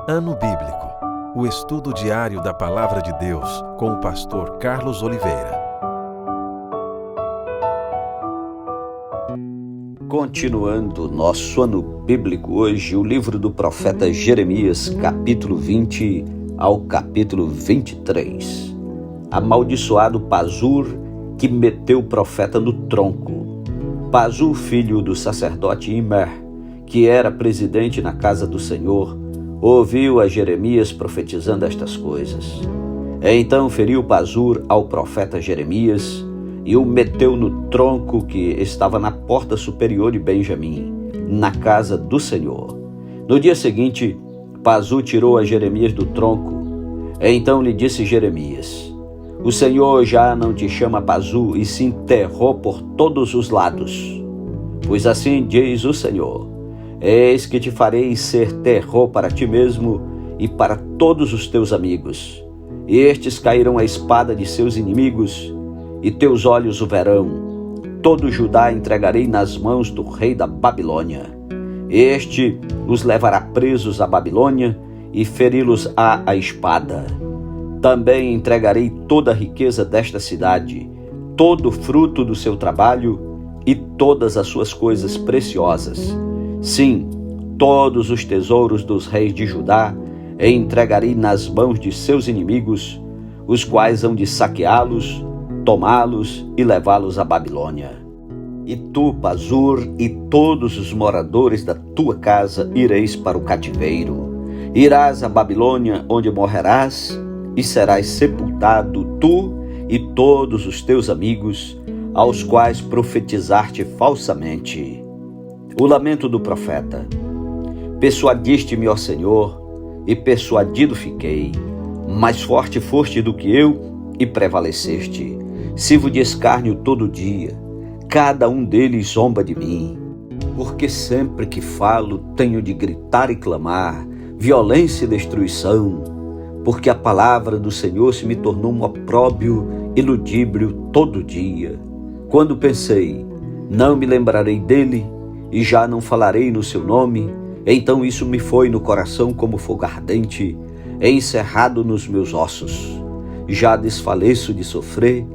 Ano Bíblico, o estudo diário da Palavra de Deus com o pastor Carlos Oliveira. Continuando nosso ano bíblico hoje, o livro do profeta Jeremias, capítulo 20 ao capítulo 23. Amaldiçoado Pazur, que meteu o profeta no tronco. Pazur, filho do sacerdote Imer, que era presidente na casa do Senhor, ouviu a Jeremias profetizando estas coisas. Então feriu Pazur ao profeta Jeremias e o meteu no tronco que estava na porta superior de Benjamim, na casa do Senhor. No dia seguinte, Pazur tirou a Jeremias do tronco. Então lhe disse Jeremias: o Senhor já não te chama Pazur, e sim Terror por todos os lados. Pois assim diz o Senhor: eis que te farei ser terror para ti mesmo e para todos os teus amigos. E estes cairão à espada de seus inimigos, e teus olhos o verão. Todo Judá entregarei nas mãos do rei da Babilônia. Este os levará presos à Babilônia e feri-los-á à espada. Também entregarei toda a riqueza desta cidade, todo o fruto do seu trabalho e todas as suas coisas preciosas. Sim, todos os tesouros dos reis de Judá entregarei nas mãos de seus inimigos, os quais hão de saqueá-los, tomá-los e levá-los à Babilônia. E tu, Pazur, e todos os moradores da tua casa ireis para o cativeiro. Irás à Babilônia, onde morrerás, e serás sepultado, tu e todos os teus amigos, aos quais profetizaste falsamente. O lamento do profeta. Persuadiste-me, ó Senhor, e persuadido fiquei. Mais forte foste do que eu, e prevaleceste. Sirvo de escárnio todo dia, cada um deles zomba de mim. Porque sempre que falo tenho de gritar e clamar, violência e destruição. Porque a palavra do Senhor se me tornou um opróbrio e ludíbrio todo dia. Quando pensei, não me lembrarei dele, e já não falarei no seu nome, então isso me foi no coração como fogo ardente, encerrado nos meus ossos. Já desfaleço de sofrer,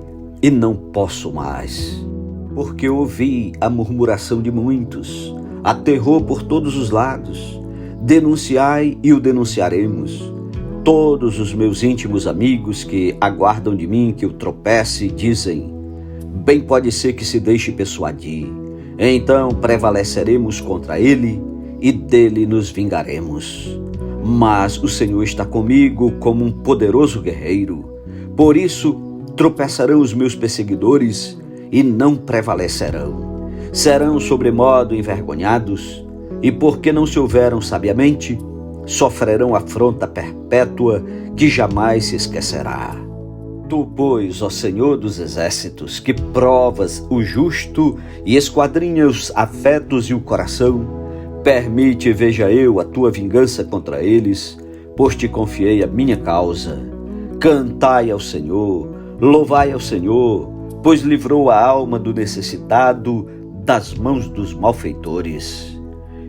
e não posso mais. Porque ouvi a murmuração de muitos, há terror por todos os lados. Denunciai e o denunciaremos. Todos os meus íntimos amigos que aguardam de mim que eu tropece dizem: bem pode ser que se deixe persuadir. Então prevaleceremos contra ele e dele nos vingaremos. Mas o Senhor está comigo como um poderoso guerreiro. Por isso tropeçarão os meus perseguidores e não prevalecerão. Serão sobremodo envergonhados, e porque não se houveram sabiamente, sofrerão afronta perpétua que jamais se esquecerá. Tu, pois, ó Senhor dos exércitos, que provas o justo e esquadrinhas os afetos e o coração, permite e veja eu a tua vingança contra eles, pois te confiei a minha causa. Cantai ao Senhor, louvai ao Senhor, pois livrou a alma do necessitado das mãos dos malfeitores.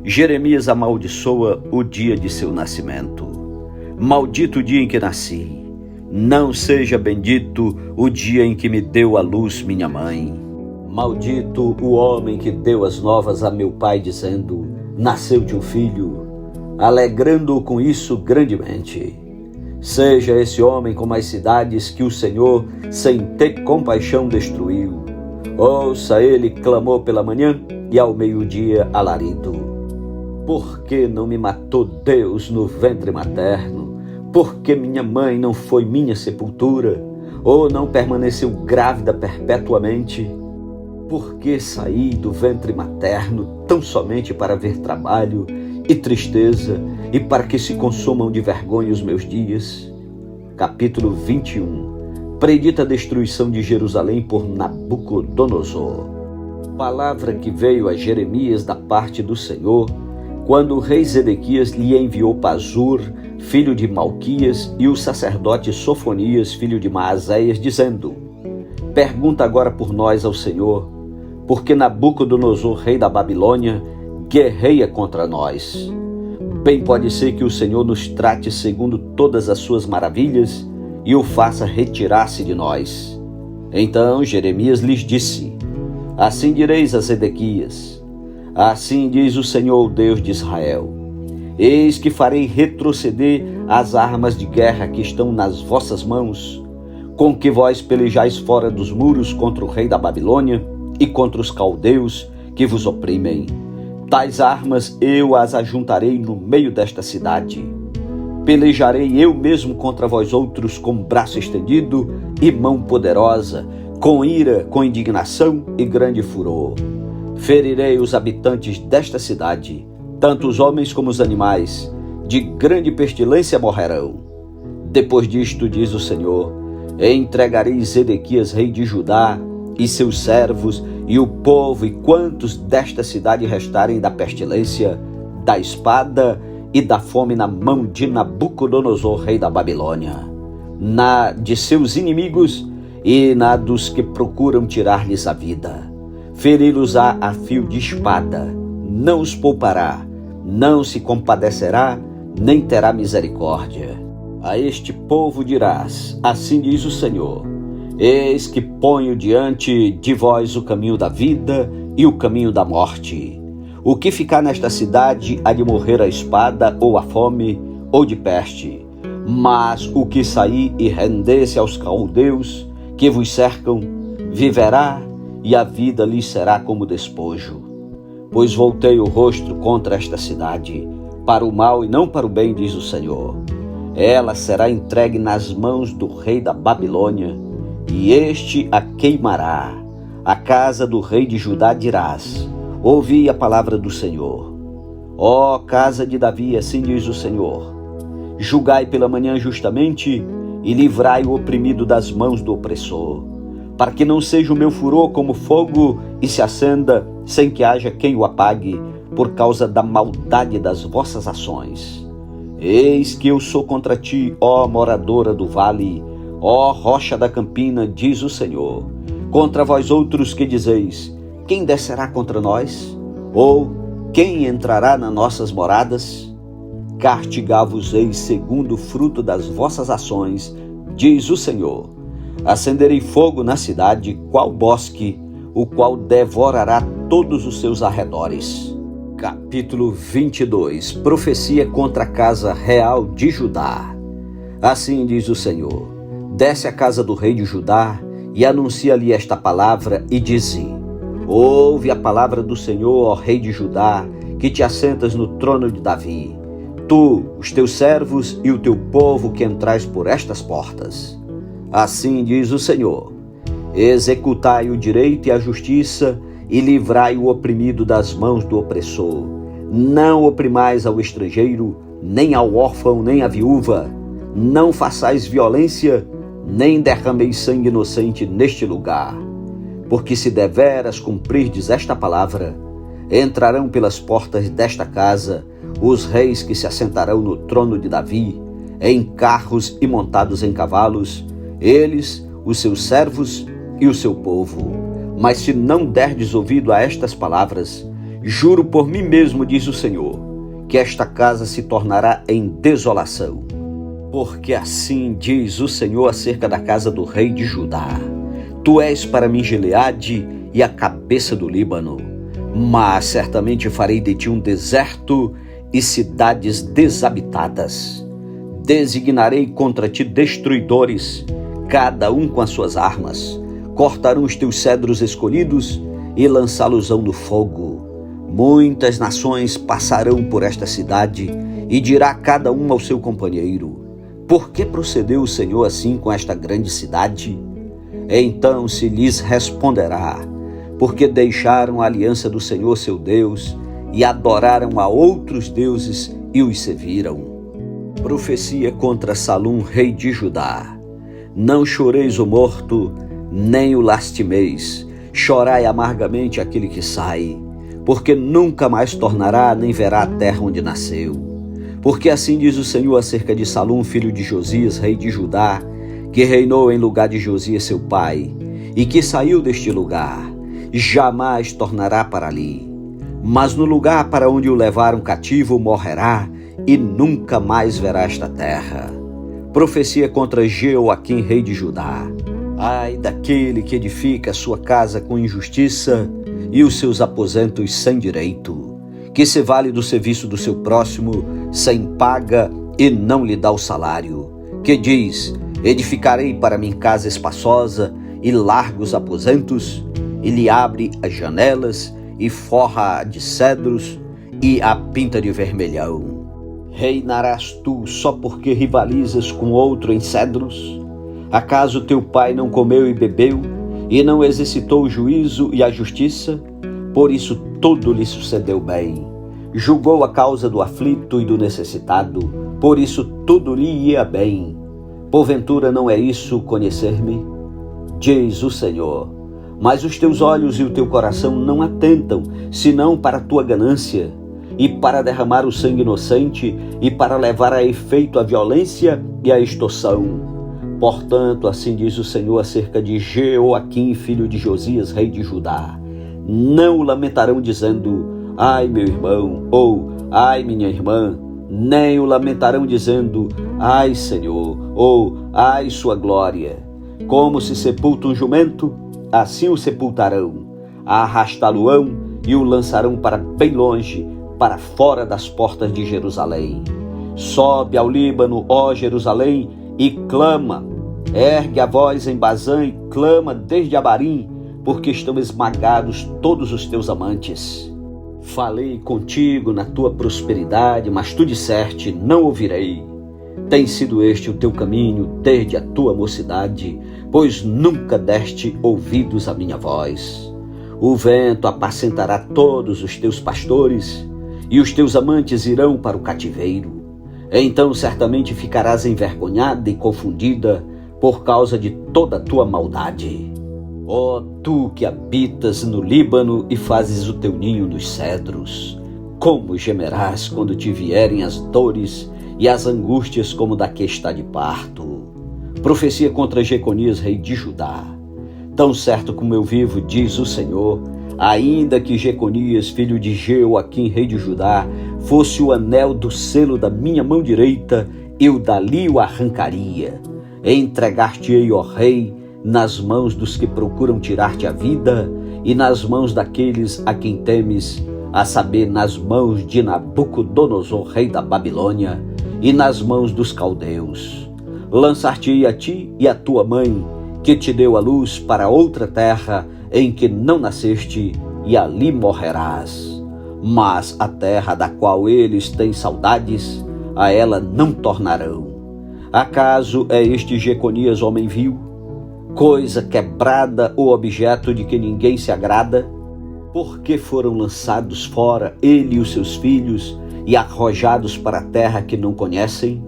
Jeremias amaldiçoa o dia de seu nascimento. Maldito o dia em que nasci. Não seja bendito o dia em que me deu à luz minha mãe. Maldito o homem que deu as novas a meu pai, dizendo: nasceu-te um filho, alegrando-o com isso grandemente. Seja esse homem como as cidades que o Senhor, sem ter compaixão, destruiu. Ouça ele clamou pela manhã e ao meio-dia alarido. Por que não me matou Deus no ventre materno? Por que minha mãe não foi minha sepultura? Ou não permaneceu grávida perpetuamente? Por que saí do ventre materno tão somente para ver trabalho e tristeza, e para que se consumam de vergonha os meus dias? Capítulo 21. Predita a destruição de Jerusalém por Nabucodonosor. Palavra que veio a Jeremias da parte do Senhor, quando o rei Zedequias lhe enviou Pazur, filho de Malquias, e o sacerdote Sofonias, filho de Maazéias, dizendo: pergunta agora por nós ao Senhor, porque Nabucodonosor, rei da Babilônia, guerreia contra nós. Bem pode ser que o Senhor nos trate segundo todas as suas maravilhas e o faça retirar-se de nós. Então Jeremias lhes disse: assim direis a Zedequias: assim diz o Senhor, Deus de Israel: eis que farei retroceder as armas de guerra que estão nas vossas mãos, com que vós pelejais fora dos muros contra o rei da Babilônia e contra os caldeus que vos oprimem. Tais armas eu as ajuntarei no meio desta cidade. Pelejarei eu mesmo contra vós outros com braço estendido e mão poderosa, com ira, com indignação e grande furor. Ferirei os habitantes desta cidade, tanto os homens como os animais, de grande pestilência morrerão. Depois disto, diz o Senhor, entregarei Zedequias, rei de Judá, e seus servos, e o povo, e quantos desta cidade restarem da pestilência, da espada e da fome na mão de Nabucodonosor, rei da Babilônia, na de seus inimigos e na dos que procuram tirar-lhes a vida. Feri-los-á a fio de espada, não os poupará, não se compadecerá, nem terá misericórdia. A este povo dirás: assim diz o Senhor, eis que ponho diante de vós o caminho da vida e o caminho da morte. O que ficar nesta cidade há de morrer a espada, ou a fome, ou de peste. Mas o que sair e render-se aos caldeus que vos cercam, viverá, e a vida lhe será como despojo. Pois voltei o rosto contra esta cidade, para o mal e não para o bem, diz o Senhor. Ela será entregue nas mãos do rei da Babilônia, e este a queimará. A casa do rei de Judá dirás: ouvi a palavra do Senhor. Ó casa de Davi, assim diz o Senhor: julgai pela manhã justamente e livrai o oprimido das mãos do opressor, para que não seja o meu furor como fogo e se acenda sem que haja quem o apague, por causa da maldade das vossas ações. Eis que eu sou contra ti, ó moradora do vale, ó rocha da campina, diz o Senhor, contra vós outros que dizeis: quem descerá contra nós? Ou quem entrará nas nossas moradas? Castigá-vos-ei segundo o fruto das vossas ações, diz o Senhor. Acenderei fogo na cidade, qual bosque, o qual devorará todos os seus arredores. Capítulo 22. Profecia contra a casa real de Judá. Assim diz o Senhor: desce à casa do rei de Judá e anuncia-lhe esta palavra e dize: ouve a palavra do Senhor, ó rei de Judá, que te assentas no trono de Davi, tu, os teus servos e o teu povo que entrais por estas portas. Assim diz o Senhor: executai o direito e a justiça e livrai o oprimido das mãos do opressor. Não oprimais ao estrangeiro, nem ao órfão, nem à viúva. Não façais violência, nem derrameis sangue inocente neste lugar. Porque se deveras cumprirdes esta palavra, entrarão pelas portas desta casa os reis que se assentarão no trono de Davi, em carros e montados em cavalos, eles, os seus servos e o seu povo. Mas se não derdes ouvido a estas palavras, juro por mim mesmo, diz o Senhor, que esta casa se tornará em desolação. Porque assim diz o Senhor acerca da casa do rei de Judá: tu és para mim Gileade e a cabeça do Líbano, mas certamente farei de ti um deserto e cidades desabitadas. Designarei contra ti destruidores, cada um com as suas armas. Cortarão os teus cedros escolhidos e lançá-los-ão no fogo. Muitas nações passarão por esta cidade e dirá cada um ao seu companheiro: por que procedeu o Senhor assim com esta grande cidade? Então se lhes responderá: porque deixaram a aliança do Senhor seu Deus e adoraram a outros deuses e os serviram. Profecia contra Salum, rei de Judá. Não choreis o morto, nem o lastimeis. Chorai amargamente aquele que sai, porque nunca mais tornará, nem verá a terra onde nasceu. Porque assim diz o Senhor acerca de Salum, filho de Josias, rei de Judá, que reinou em lugar de Josias seu pai, e que saiu deste lugar: jamais tornará para ali. Mas no lugar para onde o levaram cativo morrerá, e nunca mais verá esta terra. Profecia contra Jeoaquim, rei de Judá. Ai daquele que edifica a sua casa com injustiça e os seus aposentos sem direito, que se vale do serviço do seu próximo sem paga e não lhe dá o salário, que diz: edificarei para mim casa espaçosa e largos aposentos, e lhe abre as janelas e forra de cedros e a pinta de vermelhão. Reinarás tu só porque rivalizas com outro em cedros? Acaso teu pai não comeu e bebeu, e não exercitou o juízo e a justiça? Por isso tudo lhe sucedeu bem. Julgou a causa do aflito e do necessitado, por isso tudo lhe ia bem. Porventura não é isso conhecer-me? Diz o Senhor. Mas os teus olhos e o teu coração não atentam, senão para a tua ganância, e para derramar o sangue inocente, e para levar a efeito a violência e a extorsão. Portanto, assim diz o Senhor acerca de Jeoaquim, filho de Josias, rei de Judá: não o lamentarão dizendo: ai, meu irmão, ou ai, minha irmã, nem o lamentarão dizendo: ai, Senhor, ou ai, sua glória. Como se sepulta um jumento, assim o sepultarão, arrastá-lo-ão e o lançarão para bem longe, para fora das portas de Jerusalém. Sobe ao Líbano, ó Jerusalém, e clama. Ergue a voz em Bazã e clama desde Abarim, porque estão esmagados todos os teus amantes. Falei contigo na tua prosperidade, mas tu disseste: não ouvirei. Tem sido este o teu caminho desde a tua mocidade, pois nunca deste ouvidos à minha voz. O vento apacentará todos os teus pastores, e os teus amantes irão para o cativeiro. Então certamente ficarás envergonhada e confundida por causa de toda a tua maldade. Ó tu que habitas no Líbano e fazes o teu ninho nos cedros, como gemerás quando te vierem as dores e as angústias como da que está de parto. Profecia contra Jeconias, rei de Judá. Tão certo como eu vivo, diz o Senhor, ainda que Jeconias, filho de Jeoaquim, rei de Judá, fosse o anel do selo da minha mão direita, eu dali o arrancaria. Entregar-te-ei, ó rei, nas mãos dos que procuram tirar-te a vida, e nas mãos daqueles a quem temes, a saber, nas mãos de Nabucodonosor, rei da Babilônia, e nas mãos dos caldeus. Lançar-te-ei a ti e a tua mãe, que te deu a luz, para outra terra em que não nasceste, e ali morrerás. Mas a terra da qual eles têm saudades, a ela não tornarão. Acaso é este Jeconias homem vil, coisa quebrada ou objeto de que ninguém se agrada? Porque foram lançados fora ele e os seus filhos e arrojados para a terra que não conhecem?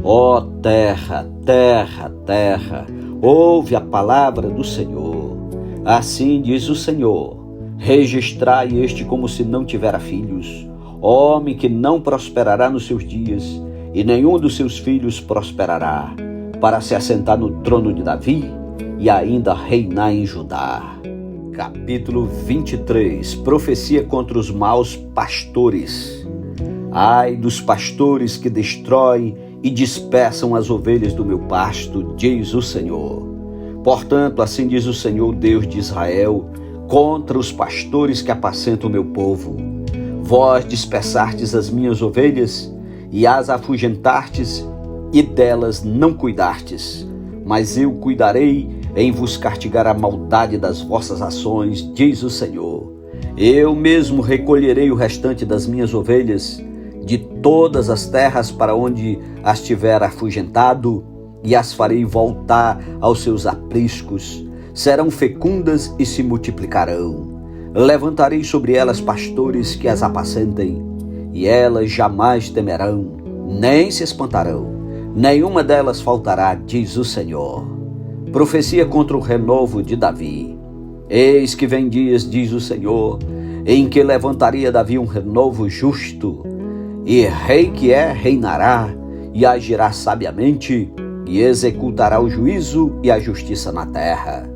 Ó terra, terra, terra, ouve a palavra do Senhor. Assim diz o Senhor: registrai este como se não tivera filhos, homem que não prosperará nos seus dias, e nenhum dos seus filhos prosperará, para se assentar no trono de Davi e ainda reinar em Judá. Capítulo 23. Profecia contra os maus pastores. Ai dos pastores que destroem e dispersam as ovelhas do meu pasto, diz o Senhor. Portanto, assim diz o Senhor, Deus de Israel, contra os pastores que apacentam o meu povo: vós dispersastes as minhas ovelhas e as afugentastes, e delas não cuidastes, mas eu cuidarei em vos castigar a maldade das vossas ações, diz o Senhor. Eu mesmo recolherei o restante das minhas ovelhas de todas as terras para onde as tiver afugentado, e as farei voltar aos seus apriscos. Serão fecundas e se multiplicarão. Levantarei sobre elas pastores que as apacentem, e elas jamais temerão, nem se espantarão. Nenhuma delas faltará, diz o Senhor. Profecia contra o renovo de Davi. Eis que vem dias, diz o Senhor, em que levantaria Davi um renovo justo, e rei que é, reinará, e agirá sabiamente, e executará o juízo e a justiça na terra.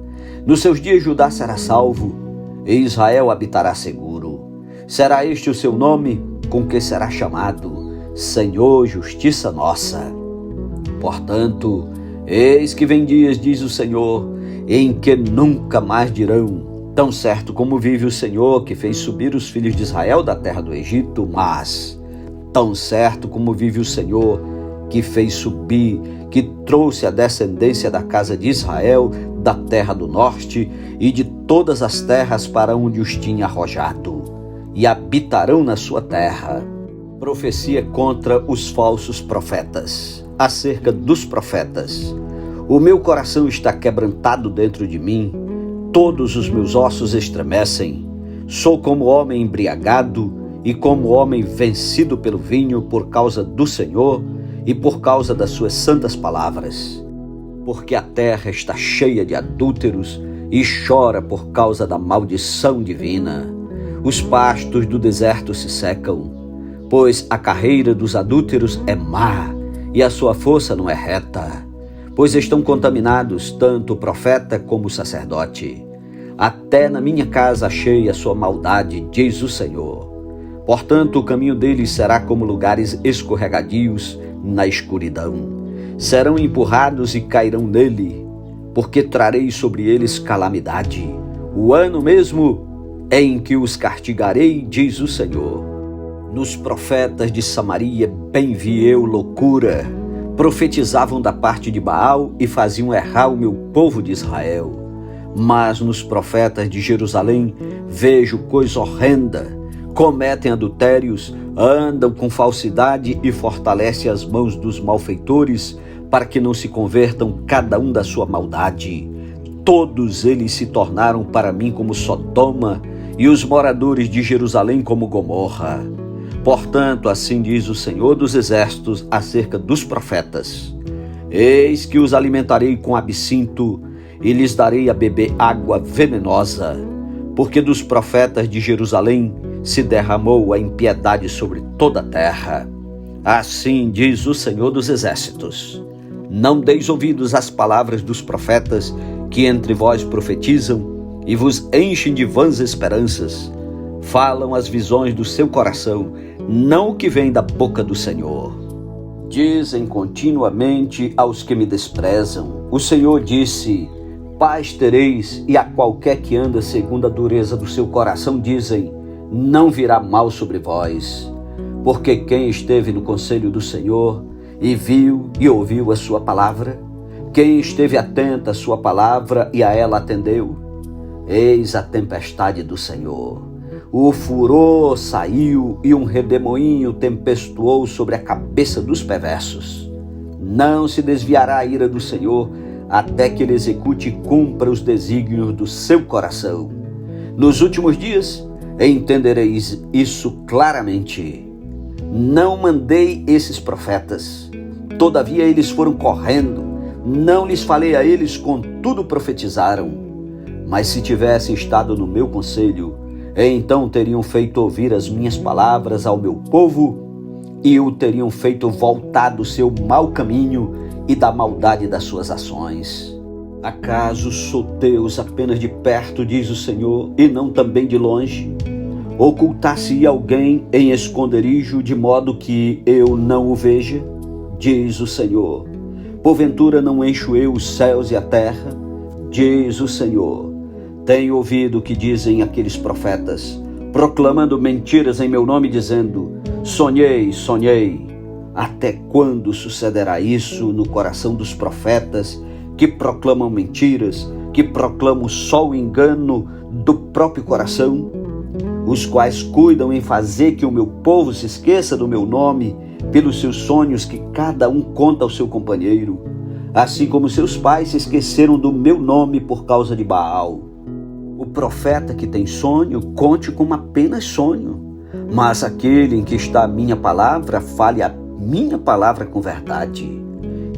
Nos seus dias Judá será salvo, e Israel habitará seguro. Será este o seu nome, com que será chamado: Senhor, justiça nossa. Portanto, eis que vem dias, diz o Senhor, em que nunca mais dirão: tão certo como vive o Senhor, que fez subir os filhos de Israel da terra do Egito, mas tão certo como vive o Senhor, que fez subir, que trouxe a descendência da casa de Israel da terra do norte e de todas as terras para onde os tinha arrojado, e habitarão na sua terra. Profecia contra os falsos profetas. Acerca dos profetas: o meu coração está quebrantado dentro de mim, todos os meus ossos estremecem. Sou como homem embriagado e como homem vencido pelo vinho, por causa do Senhor e por causa das suas santas palavras. Porque a terra está cheia de adúlteros e chora por causa da maldição divina. Os pastos do deserto se secam, pois a carreira dos adúlteros é má e a sua força não é reta. Pois estão contaminados tanto o profeta como o sacerdote. Até na minha casa achei a sua maldade, diz o Senhor. Portanto, o caminho deles será como lugares escorregadios na escuridão. Serão empurrados e cairão nele, porque trarei sobre eles calamidade. O ano mesmo em que os castigarei, diz o Senhor. Nos profetas de Samaria bem vi eu loucura. Profetizavam da parte de Baal e faziam errar o meu povo de Israel. Mas nos profetas de Jerusalém vejo coisa horrenda. Cometem adultérios, andam com falsidade e fortalecem as mãos dos malfeitores para que não se convertam cada um da sua maldade. Todos eles se tornaram para mim como Sodoma e os moradores de Jerusalém como Gomorra. Portanto, assim diz o Senhor dos Exércitos acerca dos profetas: eis que os alimentarei com absinto e lhes darei a beber água venenosa, porque dos profetas de Jerusalém se derramou a impiedade sobre toda a terra. Assim diz o Senhor dos Exércitos: não deis ouvidos às palavras dos profetas que entre vós profetizam e vos enchem de vãs esperanças. Falam as visões do seu coração, não o que vem da boca do Senhor. Dizem continuamente aos que me desprezam: o Senhor disse, paz tereis, e a qualquer que anda segundo a dureza do seu coração dizem, não virá mal sobre vós. Porque quem esteve no conselho do Senhor e viu e ouviu a sua palavra, quem esteve atento à sua palavra e a ela atendeu, eis a tempestade do Senhor. O furor saiu e um redemoinho tempestuou sobre a cabeça dos perversos. Não se desviará a ira do Senhor até que ele execute e cumpra os desígnios do seu coração. Nos últimos dias entendereis isso claramente. Não mandei esses profetas, todavia eles foram correndo. Não lhes falei a eles, contudo profetizaram. Mas se tivessem estado no meu conselho, então teriam feito ouvir as minhas palavras ao meu povo e o teriam feito voltar do seu mau caminho e da maldade das suas ações. Acaso sou Deus apenas de perto, diz o Senhor, e não também de longe? Ocultar-se alguém em esconderijo de modo que eu não o veja? Diz o Senhor. Porventura não encho eu os céus e a terra? Diz o Senhor. Tenho ouvido o que dizem aqueles profetas, proclamando mentiras em meu nome, dizendo, sonhei, sonhei. Até quando sucederá isso no coração dos profetas que proclamam mentiras, que proclamam só o engano do próprio coração, os quais cuidam em fazer que o meu povo se esqueça do meu nome pelos seus sonhos que cada um conta ao seu companheiro, assim como seus pais se esqueceram do meu nome por causa de Baal. O profeta que tem sonho, conte como apenas sonho, mas aquele em que está a minha palavra, fale a minha palavra com verdade.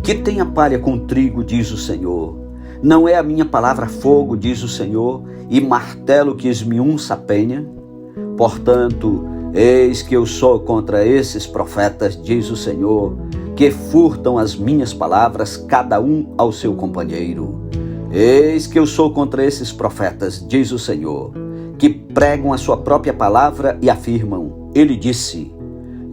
Que tenha palha com trigo, diz o Senhor. Não é a minha palavra fogo, diz o Senhor, e martelo que esmiunça a penha? Portanto, eis que eu sou contra esses profetas, diz o Senhor, que furtam as minhas palavras, cada um ao seu companheiro. Eis que eu sou contra esses profetas, diz o Senhor, que pregam a sua própria palavra e afirmam, ele disse.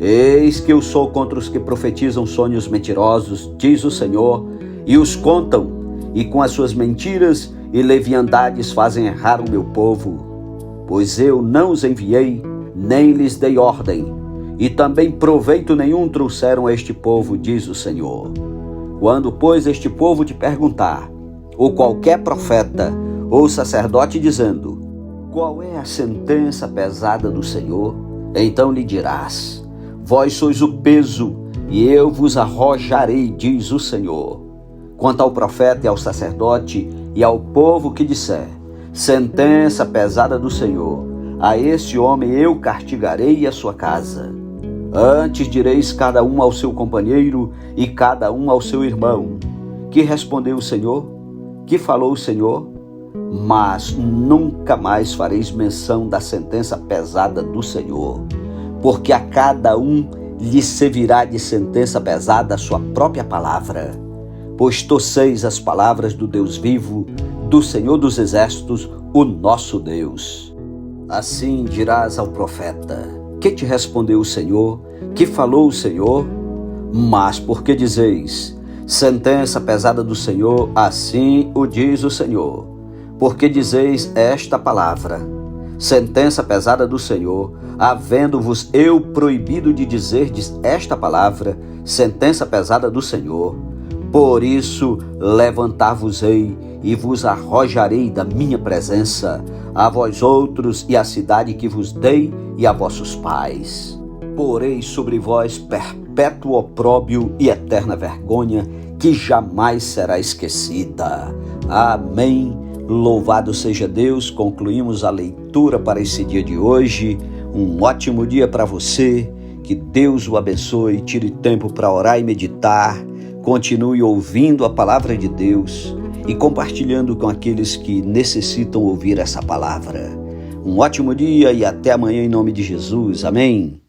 Eis que eu sou contra os que profetizam sonhos mentirosos, diz o Senhor, e os contam, e com as suas mentiras e leviandades fazem errar o meu povo. Pois eu não os enviei, nem lhes dei ordem, e também proveito nenhum trouxeram a este povo, diz o Senhor. Quando, pois, este povo te perguntar, ou qualquer profeta, ou sacerdote dizendo, qual é a sentença pesada do Senhor? Então lhe dirás, vós sois o peso, e eu vos arrojarei, diz o Senhor. Quanto ao profeta e ao sacerdote, e ao povo que disser, sentença pesada do Senhor, a esse homem eu castigarei a sua casa. Antes direis cada um ao seu companheiro e cada um ao seu irmão. Que respondeu o Senhor? Que falou o Senhor? Mas nunca mais fareis menção da sentença pesada do Senhor, porque a cada um lhe servirá de sentença pesada a sua própria palavra. Pois torceis as palavras do Deus vivo, do Senhor dos Exércitos, o nosso Deus. Assim dirás ao profeta, que te respondeu o Senhor, que falou o Senhor? Mas porque dizeis, sentença pesada do Senhor, assim o diz o Senhor. Porque dizeis esta palavra, sentença pesada do Senhor, havendo-vos eu proibido de dizer esta palavra, sentença pesada do Senhor. Por isso levantar-vos-ei e vos arrojarei da minha presença, a vós outros e à cidade que vos dei e a vossos pais. Porei sobre vós perpétuo opróbrio e eterna vergonha, que jamais será esquecida. Amém. Louvado seja Deus. Concluímos a leitura para esse dia de hoje. Um ótimo dia para você. Que Deus o abençoe. Tire tempo para orar e meditar. Continue ouvindo a palavra de Deus e compartilhando com aqueles que necessitam ouvir essa palavra. Um ótimo dia e até amanhã em nome de Jesus. Amém.